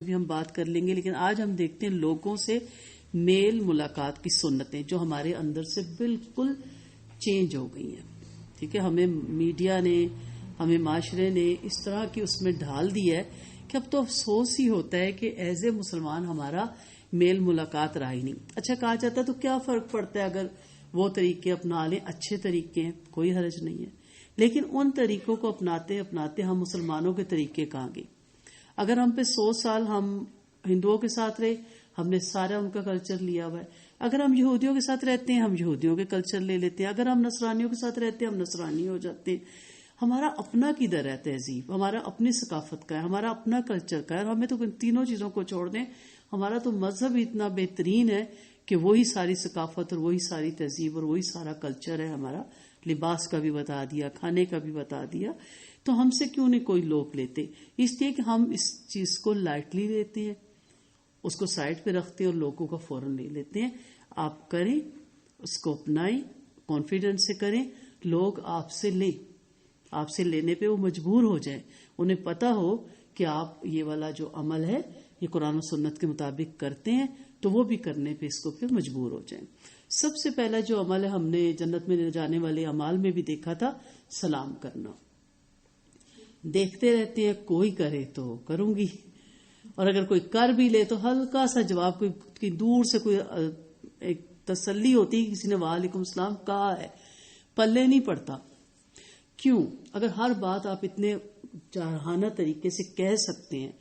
بھی ہم بات کر لیں گے، لیکن آج ہم دیکھتے ہیں لوگوں سے میل ملاقات کی سنتیں جو ہمارے اندر سے بالکل چینج ہو گئی ہیں. ٹھیک ہے، ہمیں میڈیا نے، ہمیں معاشرے نے اس طرح کی اس میں ڈھال دی ہے کہ اب تو افسوس ہی ہوتا ہے کہ ایز اے مسلمان ہمارا میل ملاقات رہا ہی نہیں. اچھا کہا جاتا ہے تو کیا فرق پڑتا ہے اگر وہ طریقے اپنا لیں، اچھے طریقے ہیں، کوئی حرج نہیں ہے، لیکن ان طریقوں کو اپناتے اپناتے ہم مسلمانوں کے طریقے کہاں گئے. اگر ہم پہ 100 سال ہم ہندوؤں کے ساتھ رہے، ہم نے سارا ان کا کلچر لیا ہوا ہے. اگر ہم یہودیوں کے ساتھ رہتے ہیں، ہم یہودیوں کے کلچر لے لیتے ہیں. اگر ہم نصرانیوں کے ساتھ رہتے ہیں، ہم نصرانی ہو جاتے ہیں. ہمارا اپنا کدھر ہے تہذیب، ہمارا اپنی ثقافت کا ہے، ہمارا اپنا کلچر کا ہے. اور ہمیں تو ان تینوں چیزوں کو چھوڑ دیں، ہمارا تو مذہب اتنا بہترین ہے کہ وہی ساری ثقافت اور وہی ساری تہذیب اور وہی سارا کلچر ہے. ہمارا لباس کا بھی بتا دیا، کھانے کا بھی بتا دیا. تو ہم سے کیوں نہیں کوئی لوگ لیتے؟ اس لیے کہ ہم اس چیز کو لائٹلی لیتے ہیں، اس کو سائڈ پہ رکھتے ہیں اور لوگوں کا فوراً لے لیتے ہیں. آپ کریں، اس کو اپنائیں، کانفیڈنس سے کریں، لوگ آپ سے لیں. آپ سے لینے پہ وہ مجبور ہو جائیں، انہیں پتا ہو کہ آپ یہ والا جو عمل ہے یہ قرآن و سنت کے مطابق کرتے ہیں، تو وہ بھی کرنے پہ اس کو پھر مجبور ہو جائیں. سب سے پہلا جو عمل ہے، ہم نے جنت میں لے جانے والے اعمال میں بھی دیکھا تھا، سلام کرنا. دیکھتے رہتے ہیں، کوئی کرے تو کروں گی، اور اگر کوئی کر بھی لے تو ہلکا سا جواب، کوئی دور سے کوئی ایک تسلی ہوتی ہے کسی نے وعلیکم السلام کہا ہے، پلے نہیں پڑتا. کیوں؟ اگر ہر بات آپ اتنے جارحانہ طریقے سے کہہ سکتے ہیں،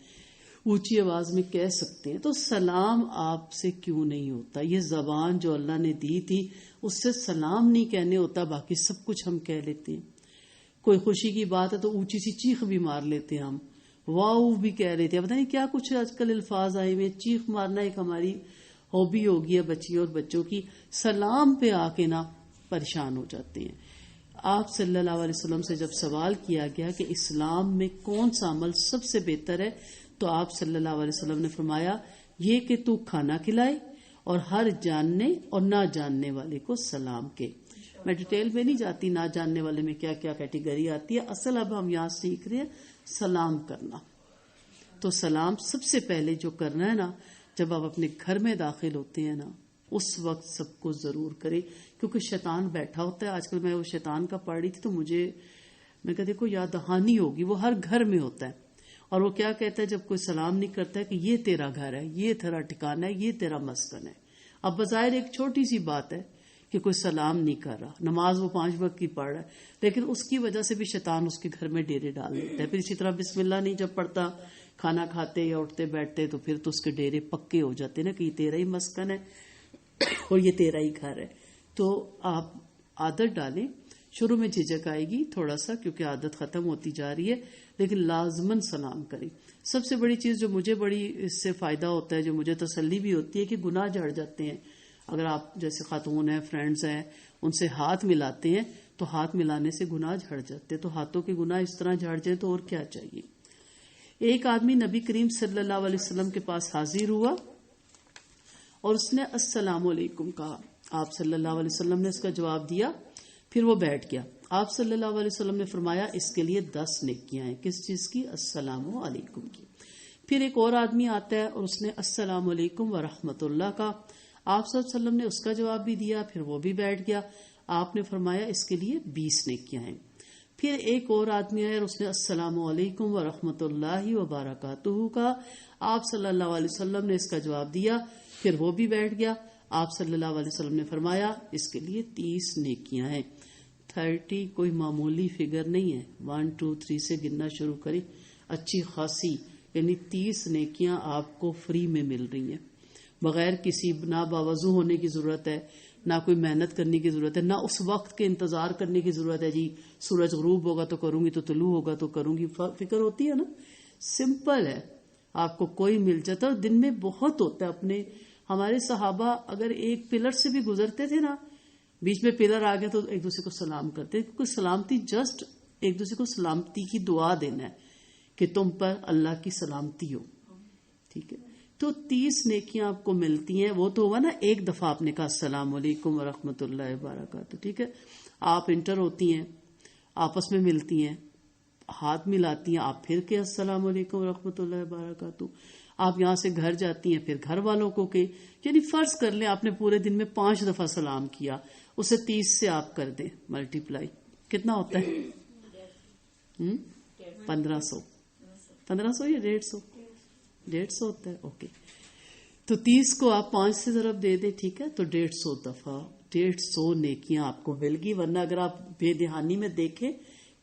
اونچی آواز میں کہہ سکتے ہیں، تو سلام آپ سے کیوں نہیں ہوتا؟ یہ زبان جو اللہ نے دی تھی، اس سے سلام نہیں کہنے ہوتا، باقی سب کچھ ہم کہہ لیتے ہیں. کوئی خوشی کی بات ہے تو اونچی سی چیخ بھی مار لیتے ہیں، ہم واو بھی کہہ رہے تھے. پتہ نہیں کیا کچھ آج کل الفاظ آئے ہوئے. چیخ مارنا ایک ہماری ہابی ہوگی ہے بچیوں اور بچوں کی. سلام پہ آ کے نا پریشان ہو جاتے ہیں. آپ صلی اللہ علیہ وسلم سے جب سوال کیا گیا کہ اسلام میں کون سا عمل سب سے بہتر ہے، تو آپ صلی اللہ علیہ وسلم نے فرمایا یہ کہ تو کھانا کھلائے اور ہر جاننے اور نہ جاننے والے کو سلام کے. میں ڈیٹیل میں نہیں جاتی نہ جاننے والے میں کیا کیا کیٹیگری آتی ہے. اصل اب ہم یہاں سیکھ رہے ہیں سلام کرنا. تو سلام سب سے پہلے جو کرنا ہے نا، جب آپ اپنے گھر میں داخل ہوتے ہیں نا، اس وقت سب کو ضرور کریں، کیونکہ شیطان بیٹھا ہوتا ہے. آج کل میں وہ شیطان کا پڑھ رہی تھی تو میں کہا دیکھو یاد دہانی ہوگی، وہ ہر گھر میں ہوتا ہے. اور وہ کیا کہتا ہے جب کوئی سلام نہیں کرتا ہے کہ یہ تیرا گھر ہے، یہ تیرا ٹھکانہ ہے، یہ تیرا مسکن ہے. اب بظاہر ایک چھوٹی سی بات ہے کہ کوئی سلام نہیں کر رہا، نماز وہ 5 وقت کی پڑھ رہا ہے، لیکن اس کی وجہ سے بھی شیطان اس کے گھر میں ڈیرے ڈال دیتا ہے. پھر اسی طرح بسم اللہ نہیں جب پڑھتا کھانا کھاتے یا اٹھتے بیٹھتے، تو پھر تو اس کے ڈیرے پکے ہو جاتے نا کہ یہ تیرا ہی مسکن ہے اور یہ تیرا ہی گھر ہے. تو آپ عادت ڈالیں. شروع میں جھجک آئے گی تھوڑا سا، کیونکہ عادت ختم ہوتی جا رہی ہے، لیکن لازماً سلام کریں. سب سے بڑی چیز جو مجھے بڑی اس سے فائدہ ہوتا ہے، جو مجھے تسلی بھی ہوتی ہے، کہ گناہ جھڑ جاتے ہیں. اگر آپ جیسے خاتون ہیں، فرینڈز ہیں، ان سے ہاتھ ملاتے ہیں تو ہاتھ ملانے سے گناہ جھڑ جاتے ہیں. تو ہاتھوں کے گناہ اس طرح جھڑ جائیں تو اور کیا چاہیے. ایک آدمی نبی کریم صلی اللہ علیہ وسلم کے پاس حاضر ہوا اور اس نے السلام علیکم کہا. آپ صلی اللہ علیہ وسلم نے اس کا جواب دیا، پھر وہ بیٹھ گیا. آپ صلی اللہ علیہ وسلم نے فرمایا اس کے لیے 10 نیکیاں ہیں. کس چیز کی؟ السلام علیکم کی. پھر ایک اور آدمی آتا ہے اور اس نے السلام علیکم ورحمۃ اللہ کا. آپ صلی اللہ علیہ وسلم نے اس کا جواب بھی دیا، پھر وہ بھی بیٹھ گیا. آپ نے فرمایا اس کے لیے 20 نیکیاں ہیں. پھر ایک اور آدمی آیا اور اس نے السلام علیکم ورحمۃ اللہ وبرکاتہ کا. آپ صلی اللہ علیہ وسلم نے اس کا جواب دیا، پھر وہ بھی بیٹھ گیا. آپ صلی اللہ علیہ وسلم نے فرمایا اس کے لیے 30 نیکیاں ہیں. 30 کوئی معمولی فگر نہیں ہے. 1 2 3 سے گننا شروع کریں. اچھی خاصی، یعنی 30 نیکیاں آپ کو فری میں مل رہی ہیں، بغیر کسی نہ باوضو ہونے کی ضرورت ہے، نہ کوئی محنت کرنے کی ضرورت ہے، نہ اس وقت کے انتظار کرنے کی ضرورت ہے. جی سورج غروب ہوگا تو کروں گی، تو طلوع ہوگا تو کروں گی. فکر ہوتی ہے نا. سمپل ہے، آپ کو کوئی مل جاتا ہے. اور دن میں بہت ہوتا ہے. اپنے ہمارے صحابہ اگر ایک پلر سے بھی گزرتے تھے نا، بیچ میں پلر آ گئے تو ایک دوسرے کو سلام کرتے. کیونکہ سلامتی جسٹ ایک دوسرے کو سلامتی کی دعا دینا ہے کہ تم پر اللہ کی سلامتی ہو. ٹھیک ہے، تو 30 نیکیاں آپ کو ملتی ہیں. وہ تو ہوا نا ایک دفعہ آپ نے کہا السلام علیکم ورحمۃ اللہ وبرکاتہ. ٹھیک ہے، آپ انٹر ہوتی ہیں، آپس میں ملتی ہیں، ہاتھ ملاتی ہیں، آپ پھر کہ السلام علیکم ورحمۃ اللہ وبرکاتہ. آپ یہاں سے گھر جاتی ہیں، پھر گھر والوں کو کہ یعنی فرض کر لیں آپ نے پورے دن میں 5 دفعہ سلام کیا، اسے 30 سے آپ کر دیں ملٹی پلائی، کتنا ہوتا ہے؟ 1500 یا 150 ہوتا ہے. اوکے، تو 30 کو آپ 5 سے ضرب دے دیں، ٹھیک ہے، تو 150 دفعہ 150 نیکیاں آپ کو مل گی. ورنہ اگر آپ بے دہانی میں دیکھیں،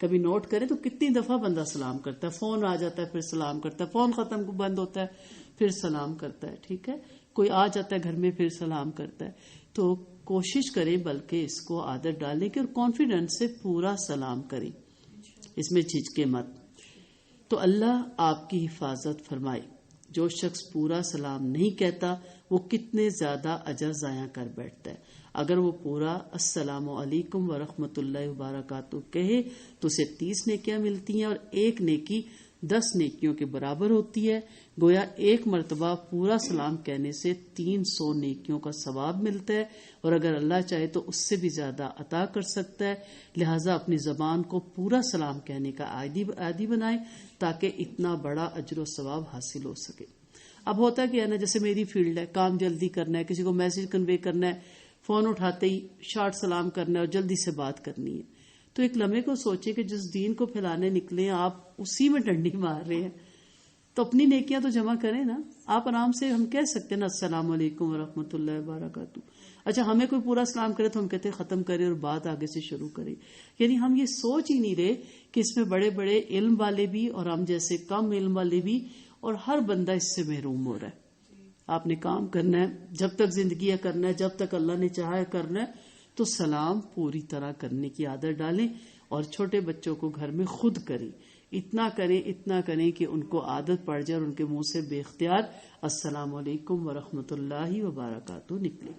کبھی نوٹ کریں تو کتنی دفعہ بندہ سلام کرتا ہے، فون آ جاتا ہے پھر سلام کرتا ہے، فون ختم بند ہوتا ہے پھر سلام کرتا ہے، ٹھیک ہے، کوئی آ جاتا ہے گھر میں پھر سلام کرتا ہے. تو کوشش کریں، بلکہ اس کو عادت ڈالیں کہ اور کانفیڈنس سے پورا سلام کریں، اس میں جھجکے مت. تو اللہ آپ کی حفاظت فرمائے. جو شخص پورا سلام نہیں کہتا وہ کتنے زیادہ اجر ضائع کر بیٹھتا ہے. اگر وہ پورا السلام علیکم ورحمۃ اللہ وبرکاتہ کہے تو اسے 30 نیکیاں ملتی ہیں، اور ایک نیکی 10 نیکیوں کے برابر ہوتی ہے. گویا ایک مرتبہ پورا سلام کہنے سے 300 نیکیوں کا ثواب ملتا ہے، اور اگر اللہ چاہے تو اس سے بھی زیادہ عطا کر سکتا ہے. لہٰذا اپنی زبان کو پورا سلام کہنے کا عادی بنائیں تاکہ اتنا بڑا اجر و ثواب حاصل ہو سکے. اب ہوتا کیا ہے نا، جیسے میری فیلڈ ہے، کام جلدی کرنا ہے، کسی کو میسج کنوے کرنا ہے، فون اٹھاتے ہی شارٹ سلام کرنا ہے اور جلدی سے بات کرنی ہے. تو ایک لمحے کو سوچے کہ جس دین کو پھیلانے نکلے آپ اسی میں ڈنڈی مار رہے ہیں، تو اپنی نیکیاں تو جمع کریں نا. آپ آرام سے ہم کہہ سکتے ہیں نا السلام علیکم ورحمۃ اللہ وبرکاتہ. اچھا، ہمیں کوئی پورا سلام کرے تو ہم کہتے ہیں ختم کرے اور بات آگے سے شروع کرے. یعنی ہم یہ سوچ ہی نہیں رہے کہ اس میں بڑے بڑے علم والے بھی اور ہم جیسے کم علم والے بھی، اور ہر بندہ اس سے محروم ہو رہا ہے. آپ نے کام کرنا ہے، جب تک زندگی ہے کرنا ہے، جب تک اللہ نے چاہا ہے کرنا ہے. تو سلام پوری طرح کرنے کی عادت ڈالیں، اور چھوٹے بچوں کو گھر میں خود کریں. اتنا کریں کہ ان کو عادت پڑ جائے اور ان کے منہ سے بے اختیار السلام علیکم ورحمۃ اللہ وبرکاتہ نکلے.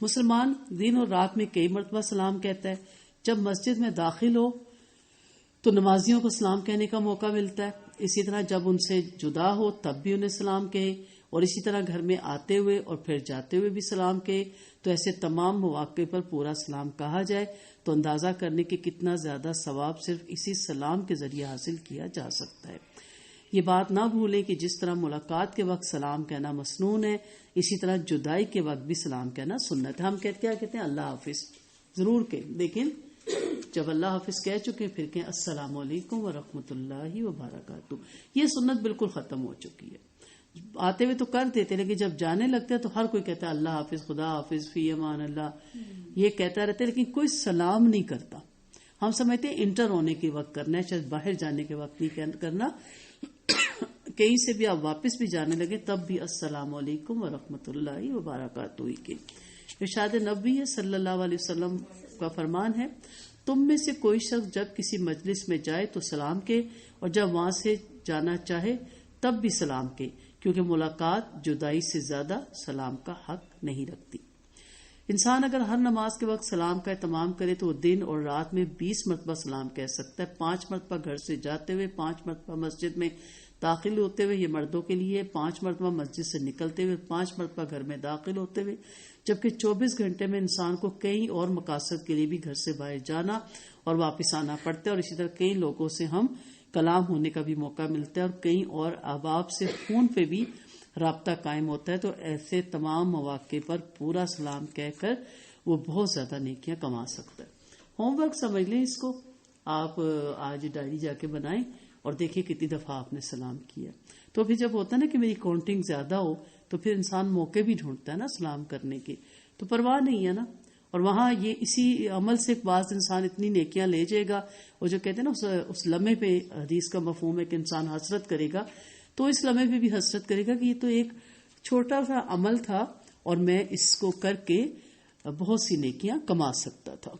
مسلمان دن اور رات میں کئی مرتبہ سلام کہتا ہے. جب مسجد میں داخل ہو تو نمازیوں کو سلام کہنے کا موقع ملتا ہے. اسی طرح جب ان سے جدا ہو تب بھی انہیں سلام کہے، اور اسی طرح گھر میں آتے ہوئے اور پھر جاتے ہوئے بھی سلام کہے. تو ایسے تمام مواقع پر پورا سلام کہا جائے تو اندازہ کرنے کہ کتنا زیادہ ثواب صرف اسی سلام کے ذریعے حاصل کیا جا سکتا ہے. یہ بات نہ بھولیں کہ جس طرح ملاقات کے وقت سلام کہنا مسنون ہے، اسی طرح جدائی کے وقت بھی سلام کہنا سنت ہے. ہم کیا کہتے ہیں اللہ حافظ ضرور کہیں، لیکن جب اللہ حافظ کہہ چکے پھر کہیں السلام علیکم ورحمۃ اللہ وبرکاتہ. یہ سنت بالکل ختم ہو چکی ہے. آتے ہوئے تو کر دیتے، لیکن جب جانے لگتے ہیں تو ہر کوئی کہتا ہے اللہ حافظ، خدا حافظ، فی امان اللہ، یہ کہتا رہتا ہے، لیکن کوئی سلام نہیں کرتا. ہم سمجھتے ہیں انٹر ہونے کے وقت کرنا ہے، شاید باہر جانے کے وقت نہیں کرنا. کہیں سے بھی آپ واپس بھی جانے لگے تب بھی السلام علیکم ورحمۃ اللہ وبرکاتہ ہی کے. ارشاد نبوی صلی اللہ علیہ وسلم کا فرمان ہے، تم میں سے کوئی شخص جب کسی مجلس میں جائے تو سلام کے، اور جب وہاں سے جانا چاہے تب بھی سلام کے، کیونکہ ملاقات جدائی سے زیادہ سلام کا حق نہیں رکھتی. انسان اگر ہر نماز کے وقت سلام کا اہتمام کرے تو وہ دن اور رات میں 20 مرتبہ سلام کہہ سکتا ہے. 5 مرتبہ گھر سے جاتے ہوئے، 5 مرتبہ مسجد میں داخل ہوتے ہوئے، یہ مردوں کے لیے، 5 مرتبہ مسجد سے نکلتے ہوئے، 5 مرتبہ گھر میں داخل ہوتے ہوئے. جبکہ 24 گھنٹے میں انسان کو کئی اور مقاصد کے لیے بھی گھر سے باہر جانا اور واپس آنا پڑتا ہے، اور اسی طرح کئی لوگوں سے ہم کلام ہونے کا بھی موقع ملتا ہے، اور کئی اور احباب سے فون پہ بھی رابطہ قائم ہوتا ہے. تو ایسے تمام مواقع پر پورا سلام کہہ کر وہ بہت زیادہ نیکیاں کما سکتا ہے. ہوم ورک سمجھ لیں اس کو. آپ آج ڈائری جا کے بنائیں اور دیکھیں کتنی دفعہ آپ نے سلام کیا. تو پھر جب ہوتا ہے نا کہ میری کاؤنٹنگ زیادہ ہو تو پھر انسان موقع بھی ڈھونڈتا ہے نا سلام کرنے کے، تو پرواہ نہیں ہے نا. اور وہاں یہ اسی عمل سے بعض انسان اتنی نیکیاں لے جائے گا. وہ جو کہتے ہیں نا اس لمحے پہ حدیث کا مفہوم ہے کہ انسان حسرت کرے گا، تو اس لمحے پہ بھی حسرت کرے گا کہ یہ تو ایک چھوٹا سا عمل تھا اور میں اس کو کر کے بہت سی نیکیاں کما سکتا تھا.